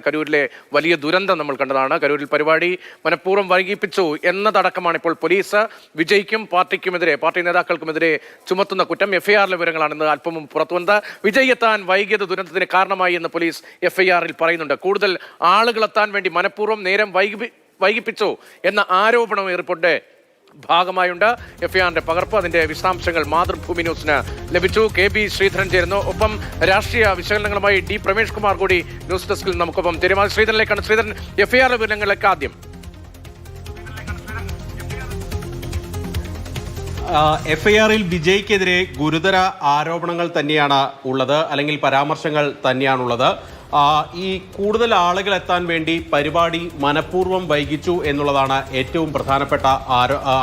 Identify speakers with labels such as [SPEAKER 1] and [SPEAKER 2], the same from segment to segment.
[SPEAKER 1] കരൂരിലെ വലിയ ദുരന്തം നമ്മൾ കണ്ടതാണ്. കരൂരിൽ പരിപാടി മനഃപൂർവ്വം വൈകിപ്പിച്ചു എന്നതടക്കമാണ് ഇപ്പോൾ പോലീസ് വിജയ്ക്കും പാർട്ടിക്കുമെതിരെ, പാർട്ടി നേതാക്കൾക്കുമെതിരെ ചുമത്തുന്ന കുറ്റം. എഫ്ഐആറിലെ വിവരങ്ങളാണ് ഇന്ന് അല്പം മുമ്പ് പുറത്തുവന്നത്. വിജയ് എത്താൻ വൈകിയത് ദുരന്തത്തിന് കാരണമായി എന്ന് പോലീസ് എഫ്ഐആറിൽ പറയുന്നുണ്ട്. കൂടുതൽ ആളുകളെത്താൻ വേണ്ടി മനഃപൂർവ്വം നേരം വൈകിപ്പിച്ചു എന്ന ആരോപണം ഈ റിപ്പോർട്ടിന്റെ ഭാഗമായുണ്ട്. എഫ്ഐആറിന്റെ പകർപ്പ്, അതിന്റെ വിശദാംശങ്ങൾ മാതൃഭൂമി ന്യൂസിന് ലഭിച്ചു. KB ശ്രീധരൻ ചേരുന്നു. ഒപ്പം രാഷ്ട്രീയ വിശകലനങ്ങളുമായി D പ്രമേഷ് കുമാർ കൂടി ന്യൂസ് ഡെസ്കിൽ നമുക്കൊപ്പം ചേരും. ശ്രീധരനിലേക്കാണ്. ശ്രീധരൻ, എഫ്ഐആർ വിവരങ്ങളിലേക്ക് ആദ്യം.
[SPEAKER 2] എഫ്ഐആറിൽ വിജയ്ക്കെതിരെ ഗുരുതര ആരോപണങ്ങൾ തന്നെയാണ് ഉള്ളത്, അല്ലെങ്കിൽ പരാമർശങ്ങൾ തന്നെയാണുള്ളത്. ഈ കൂടുതൽ ആളുകൾ എത്താൻ വേണ്ടി പരിപാടി മനഃപൂർവ്വം വൈകിച്ചു എന്നുള്ളതാണ് ഏറ്റവും പ്രധാനപ്പെട്ട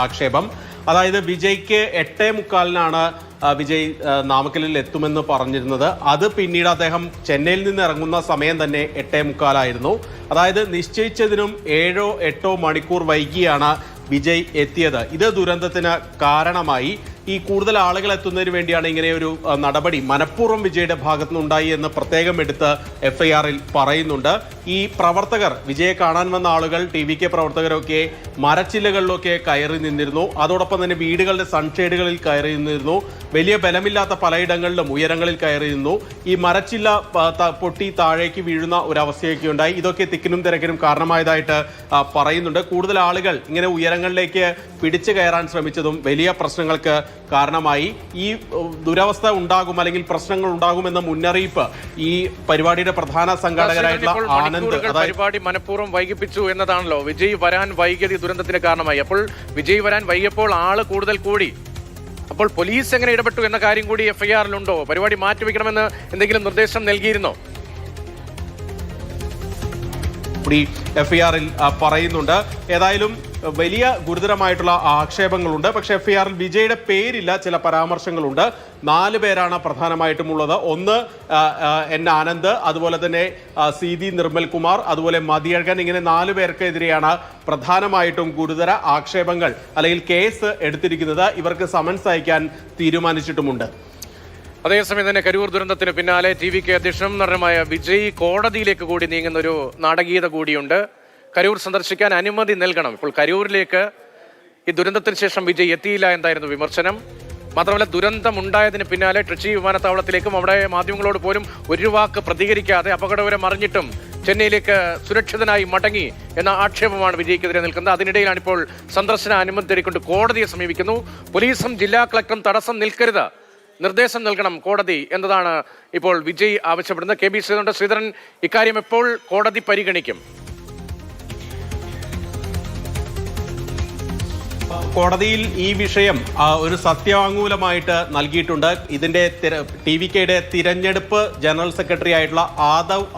[SPEAKER 2] ആക്ഷേപം. അതായത് വിജയ്ക്ക് 8:45-നാണ് വിജയ് നാമക്കലിൽ എത്തുമെന്ന് പറഞ്ഞിരുന്നത്. അത് പിന്നീട് അദ്ദേഹം ചെന്നൈയിൽ നിന്ന് ഇറങ്ങുന്ന സമയം തന്നെ 8:45 അതായത് നിശ്ചയിച്ചതിനും 7-8 മണിക്കൂർ വൈകിയാണ് വിജയ് എത്തിയത്. ഇത് ദുരന്തത്തിന് കാരണമായി. ഈ കൂടുതൽ ആളുകൾ എത്തുന്നതിന് വേണ്ടിയാണ് ഇങ്ങനെ ഒരു നടപടി മനഃപൂർവ്വം വിജയുടെ ഭാഗത്തു നിന്നുണ്ടായി എന്ന് പ്രത്യേകം എടുത്ത് എഫ്ഐആറിൽ പറയുന്നുണ്ട്. ഈ പ്രവർത്തകർ, വിജയെ കാണാൻ വന്ന ആളുകൾ, TVK പ്രവർത്തകരൊക്കെ മരച്ചില്ലകളിലൊക്കെ കയറി നിന്നിരുന്നു. അതോടൊപ്പം തന്നെ വീടുകളുടെ സൺഷെയ്ഡുകളിൽ കയറി നിന്നിരുന്നു. വലിയ ബലമില്ലാത്ത പലയിടങ്ങളിലും ഉയരങ്ങളിൽ കയറി നിന്നു. ഈ മരച്ചില്ല പൊട്ടി താഴേക്ക് വീഴുന്ന ഒരവസ്ഥയൊക്കെ ഉണ്ടായി. ഇതൊക്കെ തിക്കിനും തിരക്കിനും കാരണമായതായിട്ട് പറയുന്നുണ്ട്. കൂടുതൽ ആളുകൾ ഇങ്ങനെ ഉയരങ്ങളിലേക്ക് പിടിച്ചു കയറാൻ ശ്രമിച്ചതും വലിയ പ്രശ്നങ്ങൾക്ക് കാരണമായി. ഈ ദുരവസ്ഥ ഉണ്ടാകും, അല്ലെങ്കിൽ പ്രശ്നങ്ങൾ ഉണ്ടാകുമെന്ന മുന്നറിയിപ്പ് ഈ പരിപാടിയുടെ പ്രധാന സംഘാടകരായിട്ടുള്ള ആനന്ദ്
[SPEAKER 1] പരിപാടി മനഃപൂർവ്വം വൈകിപ്പിച്ചു എന്നതാണല്ലോ. വിജയ് വരാൻ വൈകിയത് ദുരന്തത്തിന് കാരണമായി. അപ്പോൾ വിജയ് വരാൻ വൈകിയപ്പോൾ ആള് കൂടുതൽ കൂടി. അപ്പോൾ പോലീസ് എങ്ങനെ ഇടപെട്ടു എന്ന കാര്യം കൂടി എഫ്ഐആറിലുണ്ടോ? പരിപാടി മാറ്റിവെക്കണമെന്ന് എന്തെങ്കിലും നിർദ്ദേശം നൽകിയിരുന്നോ?
[SPEAKER 2] എഫ്ഐആറിൽ പറയുന്നുണ്ട്. ഏതായാലും വലിയ ഗുരുതരമായിട്ടുള്ള ആക്ഷേപങ്ങളുണ്ട്. പക്ഷെ എഫ്ഐആറിൽ വിജയുടെ പേരില്ല, ചില പരാമർശങ്ങളുണ്ട്. 4 പേരാണ് പ്രധാനമായിട്ടും ഉള്ളത്. ഒന്ന് N ആനന്ദ്, അതുപോലെ തന്നെ CD നിർമ്മൽ കുമാർ, അതുപോലെ മതിയഴകൻ. ഇങ്ങനെ 4 പേർക്കെതിരെയാണ് പ്രധാനമായിട്ടും ഗുരുതര ആക്ഷേപങ്ങൾ അല്ലെങ്കിൽ കേസ് എടുത്തിരിക്കുന്നത്. ഇവർക്ക് സമൻസ് അയക്കാൻ തീരുമാനിച്ചിട്ടുമുണ്ട്.
[SPEAKER 1] അതേസമയം തന്നെ കരൂർ ദുരന്തത്തിന് പിന്നാലെ TVK അധ്യക്ഷനും നടനുമായ വിജയ് കോടതിയിലേക്ക് കൂടി നീങ്ങുന്ന ഒരു നാടകീയത കൂടിയുണ്ട്. കരൂർ സന്ദർശിക്കാൻ അനുമതി നൽകണം. ഇപ്പോൾ കരൂരിലേക്ക് ഈ ദുരന്തത്തിന് ശേഷം വിജയ് എത്തിയില്ല എന്തായിരുന്നു വിമർശനം. മാത്രമല്ല, ദുരന്തമുണ്ടായതിന് പിന്നാലെ ട്രിച്ചി വിമാനത്താവളത്തിലേക്കും അവിടെ മാധ്യമങ്ങളോട് പോലും ഒരു വാക്ക് പ്രതികരിക്കാതെ അപകടവരെ മറിഞ്ഞിട്ടും ചെന്നൈയിലേക്ക് സുരക്ഷിതനായി മടങ്ങി എന്ന ആക്ഷേപമാണ് വിജയ്ക്കെതിരെ നിൽക്കുന്നത്. അതിനിടയിലാണ് ഇപ്പോൾ സന്ദർശന അനുമതി തേടിക്കൊണ്ട് കോടതിയെ സമീപിക്കുന്നു. പോലീസും ജില്ലാ കളക്ടറും തടസ്സം നിൽക്കരുത്, നിർദ്ദേശം നൽകണം കോടതി എന്നതാണ് ഇപ്പോൾ വിജയ് ആവശ്യപ്പെടുന്നത്. KB ശ്രീധരൻ, ഇക്കാര്യം എപ്പോൾ കോടതി പരിഗണിക്കും?
[SPEAKER 2] കോടതിയിൽ ഈ വിഷയം ഒരു സത്യവാങ്മൂലമായിട്ട് നൽകിയിട്ടുണ്ട്. ഇതിന്റെ TVKയുടെ തിരഞ്ഞെടുപ്പ് ജനറൽ സെക്രട്ടറി ആയിട്ടുള്ള ആദവ്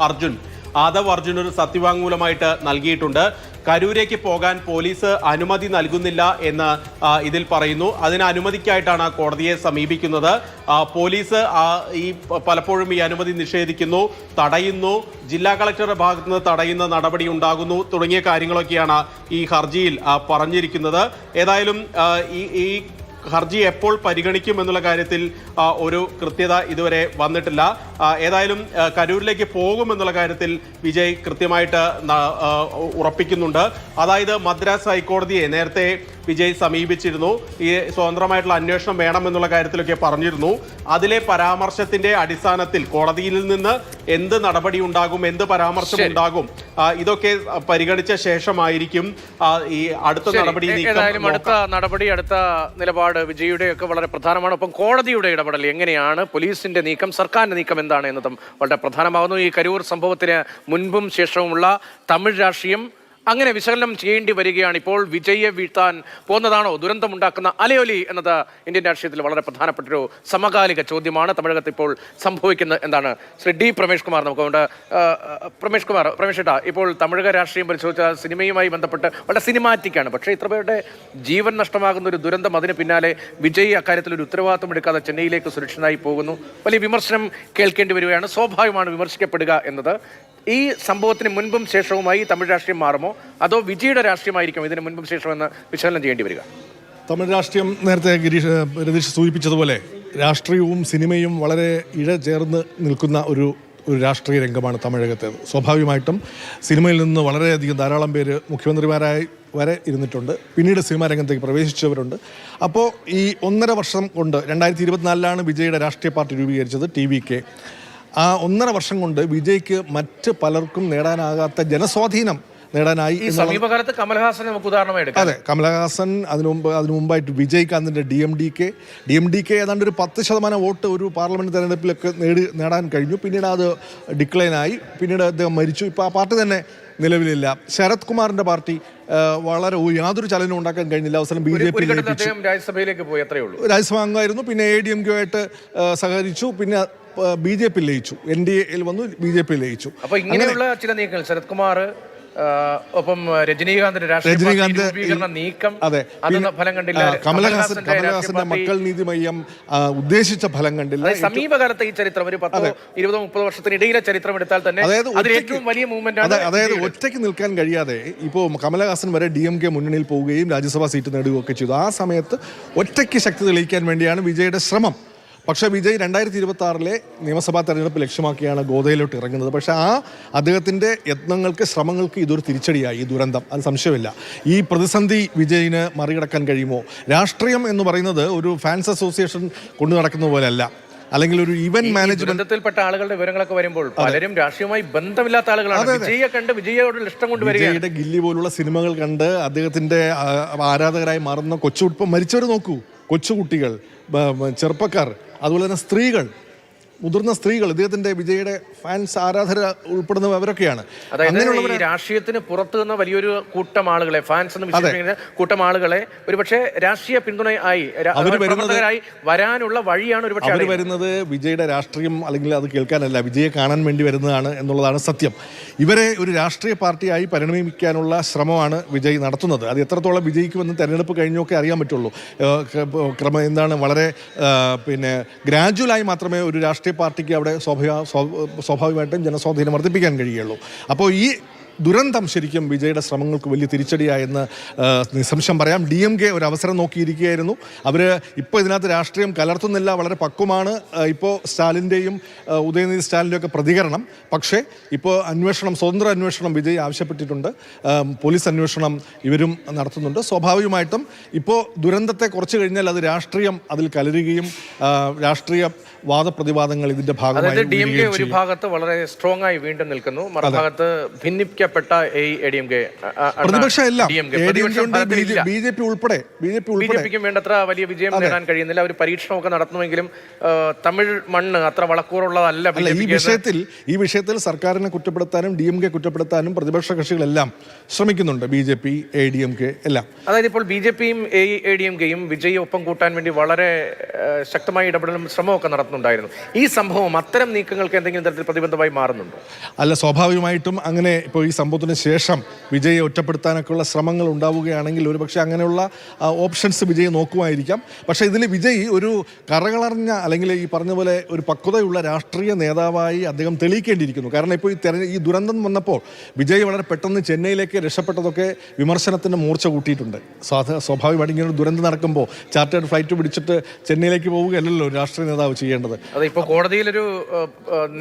[SPEAKER 2] അർജുൻ ഒരു സത്യവാങ്മൂലമായിട്ട് നൽകിയിട്ടുണ്ട്. കരൂരേക്ക് പോകാൻ പോലീസ് അനുമതി നൽകുന്നില്ല എന്ന് ഇതിൽ പറയുന്നു. അതിന് അനുമതിക്കായിട്ടാണ് കോടതിയെ സമീപിക്കുന്നത്. പോലീസ് പലപ്പോഴും ഈ അനുമതി നിഷേധിക്കുന്നു, തടയുന്നു, ജില്ലാ കളക്ടറുടെ ഭാഗത്തുനിന്ന് തടയുന്ന നടപടി ഉണ്ടാകുന്നു തുടങ്ങിയ കാര്യങ്ങളൊക്കെയാണ് ഈ ഹർജിയിൽ പറഞ്ഞിരിക്കുന്നത്. ഏതായാലും ഈ ഹർജി എപ്പോൾ പരിഗണിക്കും എന്നുള്ള കാര്യത്തിൽ ഒരു കൃത്യത ഇതുവരെ വന്നിട്ടില്ല. ഏതായാലും കരൂരിലേക്ക് പോകുമെന്നുള്ള കാര്യത്തിൽ വിജയ് കൃത്യമായിട്ട് ഉറപ്പിക്കുന്നുണ്ട്. അതായത് മദ്രാസ് ഹൈക്കോടതിയെ നേരത്തെ വിജയ് സമീപിച്ചിരുന്നു. ഈ സ്വതന്ത്രമായിട്ടുള്ള അന്വേഷണം വേണമെന്നുള്ള കാര്യത്തിലൊക്കെ പറഞ്ഞിരുന്നു. അതിലെ പരാമർശത്തിന്റെ അടിസ്ഥാനത്തിൽ കോടതിയിൽ നിന്ന് എന്ത് നടപടി ഉണ്ടാകും, എന്ത് പരാമർശം ഉണ്ടാകും, ഇതൊക്കെ പരിഗണിച്ച ശേഷമായിരിക്കും ഈ അടുത്ത നടപടി.
[SPEAKER 1] അടുത്ത നിലപാട് വിജയുടെ ഒക്കെ വളരെ പ്രധാനമാണ്. ഒപ്പം കോടതിയുടെ ഇടപെടൽ എങ്ങനെയാണ്, പോലീസിന്റെ നീക്കം, സർക്കാരിന്റെ നീക്കം എന്താണ് എന്നതും വളരെ പ്രധാനമാകുന്നു. ഈ കരൂർ സംഭവത്തിന് മുൻപും ശേഷവുമുള്ള തമിഴ് രാഷ്ട്രീയം അങ്ങനെ വിശകലനം ചെയ്യേണ്ടി വരികയാണ്. ഇപ്പോൾ വിജയെ വീഴ്ത്താൻ പോകുന്നതാണോ ദുരന്തമുണ്ടാക്കുന്ന അലയൊലി എന്നത് ഇന്ത്യൻ രാഷ്ട്രീയത്തിൽ വളരെ പ്രധാനപ്പെട്ടൊരു സമകാലിക ചോദ്യമാണ്. തമിഴകത്ത് ഇപ്പോൾ സംഭവിക്കുന്നത് എന്താണ്? ശ്രീ D പ്രമേഷ് കുമാർ നമുക്കുണ്ട്. പ്രമേഷ് ഏട്ടാ, ഇപ്പോൾ തമിഴക രാഷ്ട്രീയം പരിശോധിച്ചാൽ സിനിമയുമായി ബന്ധപ്പെട്ട് വളരെ സിനിമാറ്റിക്കാണ്. പക്ഷേ ഇത്ര പേരുടെ ജീവൻ നഷ്ടമാകുന്ന ഒരു ദുരന്തം, അതിന് പിന്നാലെ വിജയ് അക്കാര്യത്തിൽ ഒരു ഉത്തരവാദിത്വം എടുക്കാതെ ചെന്നൈയിലേക്ക് സുരക്ഷിതനായി പോകുന്നു. വലിയ വിമർശനം കേൾക്കേണ്ടി വരികയാണ്. സ്വാഭാവികമാണ് വിമർശിക്കപ്പെടുക എന്നത്. ഈ സംഭവത്തിന് മുൻപും ശേഷവുമായി തമിഴ് രാഷ്ട്രീയം മാറുമോ, അതോ വിജയുടെ രാഷ്ട്രീയമായിരിക്കും ഇതിന് മുൻപും ശേഷമെന്ന് വിശകലനം ചെയ്യേണ്ടി വരിക?
[SPEAKER 3] തമിഴ് രാഷ്ട്രീയം നേരത്തെ രതീഷ് സൂചിപ്പിച്ചതുപോലെ രാഷ്ട്രീയവും സിനിമയും വളരെ ഇഴചേർന്ന് നിൽക്കുന്ന ഒരു ഒരു രാഷ്ട്രീയ രംഗമാണ് തമിഴകത്തേത്. സ്വാഭാവികമായിട്ടും സിനിമയിൽ നിന്ന് വളരെയധികം ധാരാളം പേര് മുഖ്യമന്ത്രിമാരായി വരെ ഇരുന്നിട്ടുണ്ട്. പിന്നീട് സിനിമാ രംഗത്തേക്ക് പ്രവേശിച്ചവരുണ്ട്. അപ്പോൾ ഈ 1.5 വർഷം കൊണ്ട് 2024 വിജയുടെ രാഷ്ട്രീയ പാർട്ടി രൂപീകരിച്ചത് TVK. ആ 1.5 വർഷം കൊണ്ട് വിജയ്ക്ക് മറ്റ് പലർക്കും നേടാനാകാത്ത ജനസ്വാധീനം നേടാനായി.
[SPEAKER 1] ഈ സമീപകാലത്ത് കമൽഹാസനെ നമുക്ക് ഉദാഹരണമായി എടുക്കാം.
[SPEAKER 3] അതെ, കമലഹാസൻ അതിനു മുമ്പായിട്ട് വിജയ്കാന്തിൻ്റെ DMDK ഏതാണ്ട് ഒരു 10% വോട്ട് ഒരു പാർലമെന്റ് തെരഞ്ഞെടുപ്പിലൊക്കെ നേടാൻ കഴിഞ്ഞു. പിന്നീട് അത് ഡിക്ലൈനായി. പിന്നീട് അദ്ദേഹം മരിച്ചു. ഇപ്പോൾ ആ പാർട്ടി തന്നെ നിലവിലില്ല. ശരത് കുമാറിന്റെ പാർട്ടി വളരെ യാതൊരു ചലനവും ഉണ്ടാക്കാൻ കഴിഞ്ഞില്ല. അവസാനം BJP
[SPEAKER 1] രാജ്യസഭയിലേക്ക് പോയി, അത്രയേ ഉള്ളൂ.
[SPEAKER 3] രാജ്യസഭ അംഗമായിരുന്നു. പിന്നെ ADMK ആയിട്ട് സഹകരിച്ചു. പിന്നെ BJP ലയിച്ചു. NDA വന്നു, BJP ലയിച്ചു.
[SPEAKER 1] അപ്പൊ ഇങ്ങനെയുള്ള ചില നീക്കങ്ങൾ ശരത് കുമാർ ഒപ്പം രജനീകാന്തിന്റെ നീക്കം ഫലം കണ്ടില്ല.
[SPEAKER 3] കമലഹാസന്റെ മക്കൾ നീതി മയ്യം ഉദ്ദേശിച്ച ഫലം കണ്ടില്ല.
[SPEAKER 1] സമീപകാലത്തെ ഈ ചരിത്രം ഒരു 10-20-30 വർഷത്തിനിടയിലെ ചരിത്രം എടുത്താൽ തന്നെ ഏറ്റവും വലിയ മൂവ്മെന്റ് ആണ്.
[SPEAKER 3] അതായത് ഒറ്റയ്ക്ക് നിൽക്കാൻ കഴിയാതെ ഇപ്പോൾ കമലഹാസൻ വരെ DMK മുന്നണിയിൽ പോവുകയും രാജ്യസഭാ സീറ്റ് നേടുകയൊക്കെ ചെയ്തു. ആ സമയത്ത് ഒറ്റയ്ക്ക് ശക്തി തെളിയിക്കാൻ വേണ്ടിയാണ് വിജയുടെ ശ്രമം. പക്ഷേ വിജയ് 2026 നിയമസഭാ തെരഞ്ഞെടുപ്പ് ലക്ഷ്യമാക്കിയാണ് ഗോദയിലോട്ട് ഇറങ്ങുന്നത്. പക്ഷേ അദ്ദേഹത്തിൻ്റെ യത്നങ്ങൾക്ക്, ശ്രമങ്ങൾക്ക് ഇതൊരു തിരിച്ചടിയായി, ഈ ദുരന്തം. അത് സംശയമില്ല. ഈ പ്രതിസന്ധി വിജയിന് മറികടക്കാൻ കഴിയുമോ? രാഷ്ട്രീയം എന്ന് പറയുന്നത് ഒരു ഫാൻസ് അസോസിയേഷൻ കൊണ്ടു നടക്കുന്ന പോലെയല്ല, അല്ലെങ്കിൽ ഒരു ഇവന്റ്
[SPEAKER 1] മാനേജ്മെന്റിൽപ്പെട്ട ആളുകളുടെ വിവരങ്ങളൊക്കെ വരുമ്പോൾ പലരും രാഷ്ട്രീയമായി ബന്ധമില്ലാത്ത ആളുകളാണ്. വിജയെ കണ്ട് വിജയോടുള്ള ഇഷ്ടം കൊണ്ട്
[SPEAKER 3] വിജയുടെ ഗില്ലി പോലുള്ള സിനിമകൾ കണ്ട് അദ്ദേഹത്തിന്റെ ആരാധകരായി മാറുന്ന ഇപ്പം മരിച്ചവർ നോക്കൂ. കൊച്ചുകുട്ടികൾ, ചെറുപ്പക്കാർ, അതുപോലെ തന്നെ സ്ത്രീകൾ, മുതിർന്ന സ്ത്രീകൾ, ഇദ്ദേഹത്തിന്റെ വിജയുടെ ഫാൻസ്, ആരാധകർ ഉൾപ്പെടുന്നവരൊക്കെയാണ്.
[SPEAKER 1] അതായത് രാഷ്ട്രീയത്തിന് പുറത്തു നിന്ന് വലിയൊരു കൂട്ടം ആളുകളെ, ഫാൻസ് എന്ന് വിശേഷിപ്പിക്കുന്ന കൂട്ടം ആളുകളെ ഒരുപക്ഷെ രാഷ്ട്രീയ പിന്തുണയായി വരാനുള്ള വഴിയാണ് ഒരുപക്ഷെ
[SPEAKER 3] അവർ വരുന്നത്. വിജയുടെ രാഷ്ട്രീയം അല്ലെങ്കിൽ അത് കേൾക്കാനല്ല, വിജയെ കാണാൻ വേണ്ടി വരുന്നതാണ് എന്നുള്ളതാണ് സത്യം. ഇവരെ ഒരു രാഷ്ട്രീയ പാർട്ടിയായി പരിണമിക്കാനുള്ള ശ്രമമാണ് വിജയ് നടത്തുന്നത്. അത് എത്രത്തോളം വിജയിക്കുമെന്ന് തെരഞ്ഞെടുപ്പ് കഴിഞ്ഞൊക്കെ അറിയാൻ പറ്റുള്ളൂ. വളരെ ഗ്രാജുവലായി മാത്രമേ ഒരു രാഷ്ട്രീയ പാർട്ടിക്ക് അവിടെ സ്വാഭാവികമായിട്ടും ജനസ്വാധീനം വർദ്ധിപ്പിക്കാൻ കഴിയുള്ളൂ. അപ്പോൾ ഈ ദുരന്തം ശരിക്കും വിജയുടെ ശ്രമങ്ങൾക്ക് വലിയ തിരിച്ചടിയായെന്ന് നിസ്സംശയം പറയാം. DMK ഒരു അവസരം നോക്കിയിരിക്കുകയായിരുന്നു. അവർ ഇപ്പോൾ ഇതിനകത്ത് രാഷ്ട്രീയം കലർത്തുന്നില്ല, വളരെ പക്വമാണ്. ഇപ്പോൾ സ്റ്റാലിൻ്റെയും ഉദയനിധി സ്റ്റാലിൻ്റെയും ഒക്കെ പ്രതികരണം. പക്ഷേ ഇപ്പോൾ സ്വതന്ത്ര അന്വേഷണം വിജയ് ആവശ്യപ്പെട്ടിട്ടുണ്ട്. പോലീസ് അന്വേഷണം ഇവരും നടത്തുന്നുണ്ട്. സ്വാഭാവികമായിട്ടും ഇപ്പോൾ ദുരന്തത്തെ കുറച്ച് കഴിഞ്ഞാൽ അത് രാഷ്ട്രീയം അതിൽ കലരുകയും രാഷ്ട്രീയ വാദപ്രതിവാദങ്ങൾ ഇതിന്റെ ഭാഗമായി
[SPEAKER 1] DMK ഒരു ഭാഗത്ത് വളരെ സ്ട്രോങ് ആയി വീണ്ടും നിൽക്കുന്നു, മറുഭാഗത്ത് ഭിന്നിപ്പിക്കപ്പെട്ട
[SPEAKER 3] പ്രതിപക്ഷമല്ല, BJP ഉൾപ്പെടെ
[SPEAKER 1] BJPക്കും വേണ്ടത്ര വലിയ വിജയം നേടാൻ കഴിയുന്നില്ല. ഒരു പരീക്ഷണമൊക്കെ നടത്തുമെങ്കിലും തമിഴ് മണ്ണ് അത്ര വളക്കൂറുള്ളതല്ല.
[SPEAKER 3] ഈ വിഷയത്തിൽ സർക്കാരിനെ കുറ്റപ്പെടുത്താനും DMK കുറ്റപ്പെടുത്താനും പ്രതിപക്ഷ കക്ഷികളെല്ലാം ശ്രമിക്കുന്നുണ്ട്. BJP, ADMK എല്ലാം.
[SPEAKER 1] അതായത് ഇപ്പോൾ BJPയും ADMKയും വിജയ് ഒപ്പം കൂട്ടാൻ വേണ്ടി വളരെ ശക്തമായ ഇടപെടലും ശ്രമമൊക്കെ നടത്തുന്നുണ്ടായിരുന്നു. ഈ സംഭവം അത്തരം നീക്കങ്ങൾക്ക് എന്തെങ്കിലും തരത്തിൽ പ്രതിബന്ധമായി മാറുന്നുണ്ടോ?
[SPEAKER 3] അല്ല, സ്വാഭാവികമായിട്ടും അങ്ങനെ ഇപ്പോൾ ഈ സംഭവത്തിന് ശേഷം വിജയെ ഒറ്റപ്പെടുത്താനൊക്കെയുള്ള ശ്രമങ്ങൾ ഉണ്ടാവുകയാണെങ്കിൽ ഒരുപക്ഷെ അങ്ങനെയുള്ള ഓപ്ഷൻസ് വിജയ് നോക്കുമായിരിക്കാം. പക്ഷേ ഇതിൽ വിജയ് ഒരു കറകളറിഞ്ഞ അല്ലെങ്കിൽ ഈ പറഞ്ഞ പോലെ ഒരു പക്വതയുള്ള രാഷ്ട്രീയ നേതാവായി അദ്ദേഹം തെളിയിക്കേണ്ടിയിരിക്കുന്നു. കാരണം ഇപ്പോൾ ഈ ദുരന്തം വന്നപ്പോൾ വിജയ് വളരെ പെട്ടെന്ന് ചെന്നൈയിലേക്ക് രക്ഷപ്പെട്ടതൊക്കെ വിമർശനത്തിൻ്റെ മൂർച്ച കൂട്ടിയിട്ടുണ്ട്. സ്വാഭാവികമായിട്ട് ഇങ്ങനെ ഒരു ദുരന്തം നടക്കുമ്പോൾ ചാർട്ടേഡ് ഫ്ലൈറ്റ് പിടിച്ചിട്ട് ചെന്നൈയിലേക്ക് പോവുകയല്ലല്ലോ രാഷ്ട്രീയ നേതാവ് ചെയ്യേണ്ടത്.
[SPEAKER 1] അതെ, ഇപ്പോൾ കോടതിയിലൊരു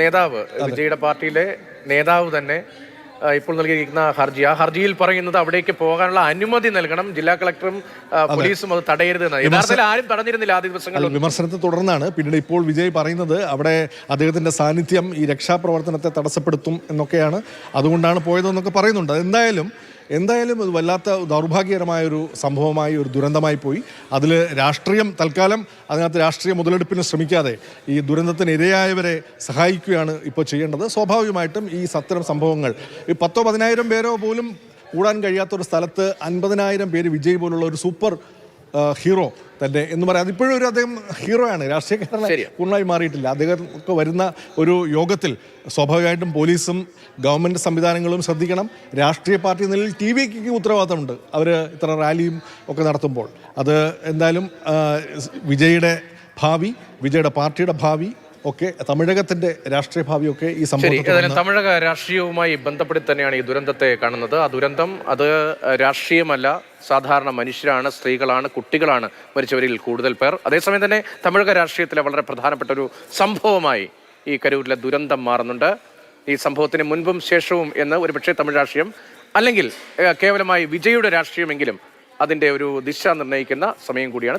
[SPEAKER 1] നേതാവ്, വിജയുടെ പാർട്ടിയിലെ നേതാവ് തന്നെ ഇപ്പോൾ നൽകിയിരിക്കുന്ന ആ ഹർജിയിൽ പറയുന്നത് അവിടേക്ക് പോകാനുള്ള അനുമതി നൽകണം, ജില്ലാ കളക്ടറും പോലീസും അത് തടയരുതെന്ന്. യഥാർത്ഥത്തിൽ ആരും തടഞ്ഞിരുന്നില്ല ആദ്യ ദിവസങ്ങളിൽ.
[SPEAKER 3] വിമർശനത്തെ തുടർന്നാണ് പിന്നീട് ഇപ്പോൾ വിജയ് പറയുന്നത് അവിടെ അദ്ദേഹത്തിന്റെ സാന്നിധ്യം ഈ രക്ഷാപ്രവർത്തനത്തെ തടസ്സപ്പെടുത്തും എന്നൊക്കെയാണ്, അതുകൊണ്ടാണ് പോയതെന്നൊക്കെ പറയുന്നുണ്ട്. എന്തായാലും അത് വല്ലാത്ത ദൗർഭാഗ്യകരമായൊരു സംഭവമായി, ഒരു ദുരന്തമായി പോയി. അതിൽ രാഷ്ട്രീയം തൽക്കാലം അതിനകത്ത് രാഷ്ട്രീയ മുതലെടുപ്പിന് ശ്രമിക്കാതെ ഈ ദുരന്തത്തിന് ഇരയായവരെ സഹായിക്കുകയാണ് ഇപ്പോൾ ചെയ്യേണ്ടത്. സ്വാഭാവികമായിട്ടും ഈ അത്തരം സംഭവങ്ങൾ ഈ 10,000-10,000 പേരോ പോലും കൂടാൻ കഴിയാത്തൊരു സ്ഥലത്ത് 50,000 പേര് വിജയ് പോലുള്ള ഒരു സൂപ്പർ ഹീറോ തന്നെ എന്ന് പറയാം. അതിപ്പോഴും അദ്ദേഹം ഹീറോയാണ്, രാഷ്ട്രീയക്കാരനായി പൂർണ്ണമായി മാറിയിട്ടില്ല. അദ്ദേഹം ഒക്കെ വരുന്ന ഒരു യോഗത്തിൽ സ്വാഭാവികമായിട്ടും പോലീസും ഗവൺമെൻറ് സംവിധാനങ്ങളും ശ്രദ്ധിക്കണം. രാഷ്ട്രീയ പാർട്ടി നിലയിൽ TVK ഉത്തരവാദിത്തമുണ്ട്. അവർ ഇത്ര റാലിയും ഒക്കെ നടത്തുമ്പോൾ അത് എന്തായാലും വിജയുടെ ഭാവി, വിജയുടെ പാർട്ടിയുടെ ഭാവി ഒക്കെ, തമിഴകത്തിന്റെ രാഷ്ട്രീയ ഭാവിയൊക്കെ ഈ സംഭവം
[SPEAKER 1] തമിഴക രാഷ്ട്രീയവുമായി ബന്ധപ്പെടുത്തി തന്നെയാണ് ഈ ദുരന്തത്തെ കാണുന്നത്. ആ ദുരന്തം അത് രാഷ്ട്രീയമല്ല, സാധാരണ മനുഷ്യരാണ്, സ്ത്രീകളാണ്, കുട്ടികളാണ് മരിച്ചവരിൽ കൂടുതൽ പേർ. അതേസമയം തന്നെ തമിഴക രാഷ്ട്രീയത്തിലെ വളരെ പ്രധാനപ്പെട്ട ഒരു സംഭവമായി ഈ കരൂരിലെ ദുരന്തം മാറുന്നുണ്ട്. ഈ സംഭവത്തിന് മുൻപും ശേഷവും എന്ന് ഒരുപക്ഷെ തമിഴ് രാഷ്ട്രീയം അല്ലെങ്കിൽ കേവലമായി വിജയുടെ രാഷ്ട്രീയമെങ്കിലും അതിൻ്റെ ഒരു ദിശ നിർണ്ണയിക്കുന്ന സമയം കൂടിയാണ്.